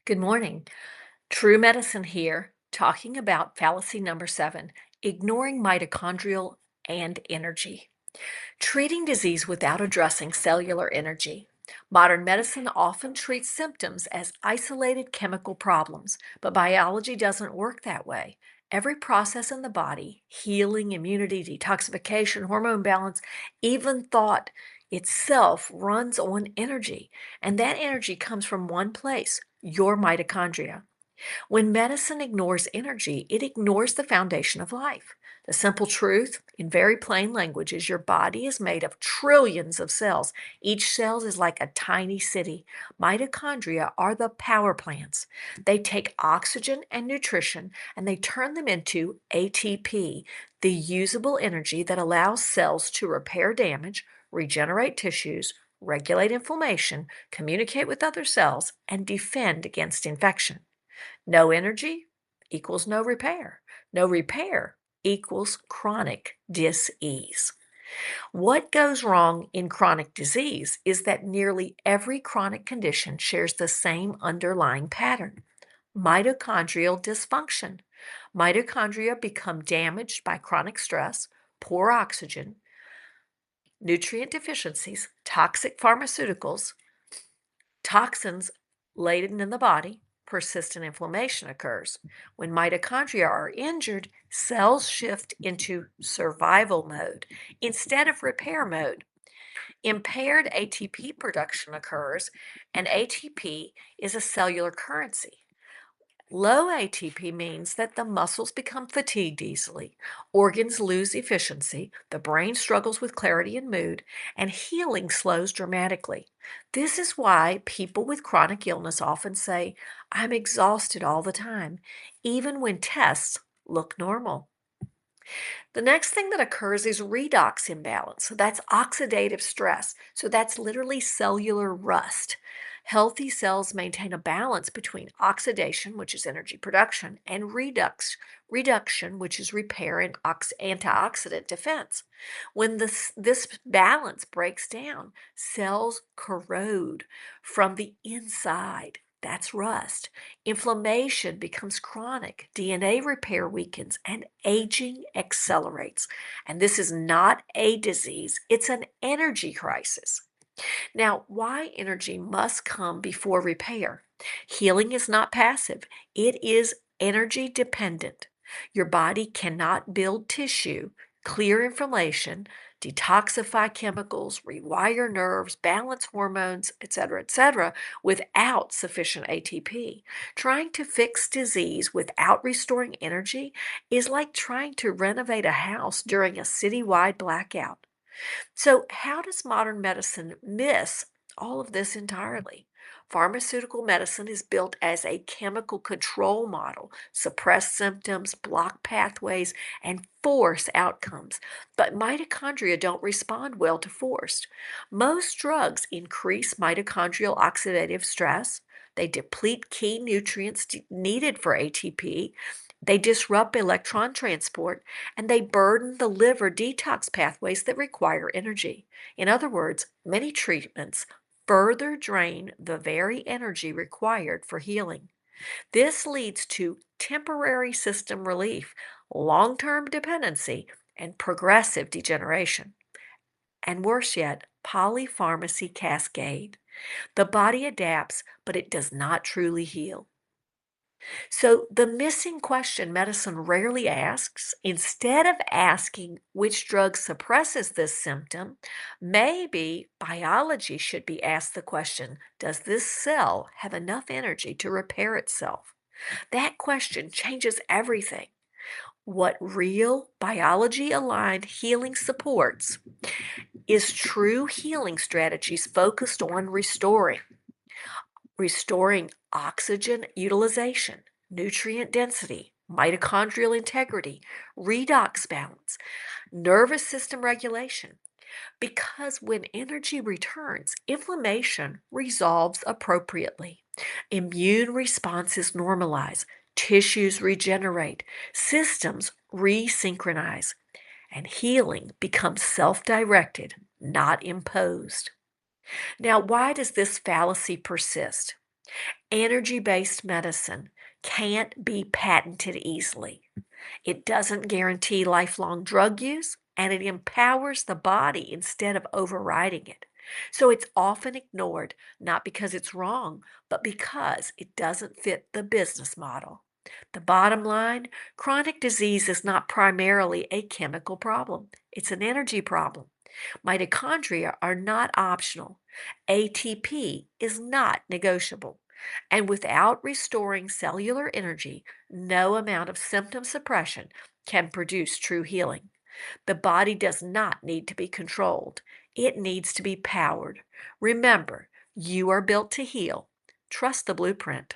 Good morning. True Medicine here, talking about fallacy number 7, ignoring mitochondrial and energy. Treating disease without addressing cellular energy. Modern medicine often treats symptoms as isolated chemical problems, but biology doesn't work that way. Every process in the body, healing, immunity, detoxification, hormone balance, even thought itself runs on energy. And that energy comes from one place, your mitochondria. When medicine ignores energy, it ignores the foundation of life. The simple truth, in very plain language, is your body is made of trillions of cells. Each cell is like a tiny city. Mitochondria are the power plants. They take oxygen and nutrition and they turn them into ATP, the usable energy that allows cells to repair damage, regenerate tissues, regulate inflammation, communicate with other cells, and defend against infection. No energy equals no repair. No repair equals chronic dis-ease. What goes wrong in chronic disease is that nearly every chronic condition shares the same underlying pattern: mitochondrial dysfunction. Mitochondria become damaged by chronic stress, poor oxygen, nutrient deficiencies, toxic pharmaceuticals, toxins laden in the body, persistent inflammation occurs. When mitochondria are injured, cells shift into survival mode instead of repair mode. Impaired ATP production occurs, and ATP is a cellular currency. Low ATP means that the muscles become fatigued easily, organs lose efficiency, the brain struggles with clarity and mood, and healing slows dramatically. This is why people with chronic illness often say, "I'm exhausted all the time," even when tests look normal. The next thing that occurs is redox imbalance. So that's oxidative stress. So that's literally cellular rust. Healthy cells maintain a balance between oxidation, which is energy production, and reduction, which is repair and antioxidant defense. When this balance breaks down, cells corrode from the inside. That's rust. Inflammation becomes chronic, DNA repair weakens, and aging accelerates. And this is not a disease, it's an energy crisis. Now, why energy must come before repair? Healing is not passive, it is energy dependent. Your body cannot build tissue, clear inflammation, detoxify chemicals, rewire nerves, balance hormones, etc., without sufficient ATP. Trying to fix disease without restoring energy is like trying to renovate a house during a citywide blackout. So, how does modern medicine miss all of this entirely? Pharmaceutical medicine is built as a chemical control model, suppress symptoms, block pathways, and force outcomes. But mitochondria don't respond well to force. Most drugs increase mitochondrial oxidative stress. They deplete key nutrients needed for ATP. They disrupt electron transport and they burden the liver detox pathways that require energy. In other words, many treatments further drain the very energy required for healing. This leads to temporary system relief, long term dependency, and progressive degeneration. And worse yet, polypharmacy cascade. The body adapts, but it does not truly heal. So, the missing question medicine rarely asks, instead of asking which drug suppresses this symptom, maybe biology should be asked the question: does this cell have enough energy to repair itself? That question changes everything. What real biology aligned healing supports is true healing strategies focused on restoring oxygen utilization, nutrient density, mitochondrial integrity, redox balance, nervous system regulation. Because when energy returns, inflammation resolves appropriately, immune responses normalize, tissues regenerate, systems resynchronize, and healing becomes self directed, not imposed. Now, why does this fallacy persist? Energy-based medicine can't be patented easily. It doesn't guarantee lifelong drug use, and it empowers the body instead of overriding it. So it's often ignored, not because it's wrong, but because it doesn't fit the business model. The bottom line, chronic disease is not primarily a chemical problem. It's an energy problem. Mitochondria are not optional. ATP is not negotiable. And without restoring cellular energy, no amount of symptom suppression can produce true healing. The body does not need to be controlled, it needs to be powered. Remember, you are built to heal. Trust the blueprint.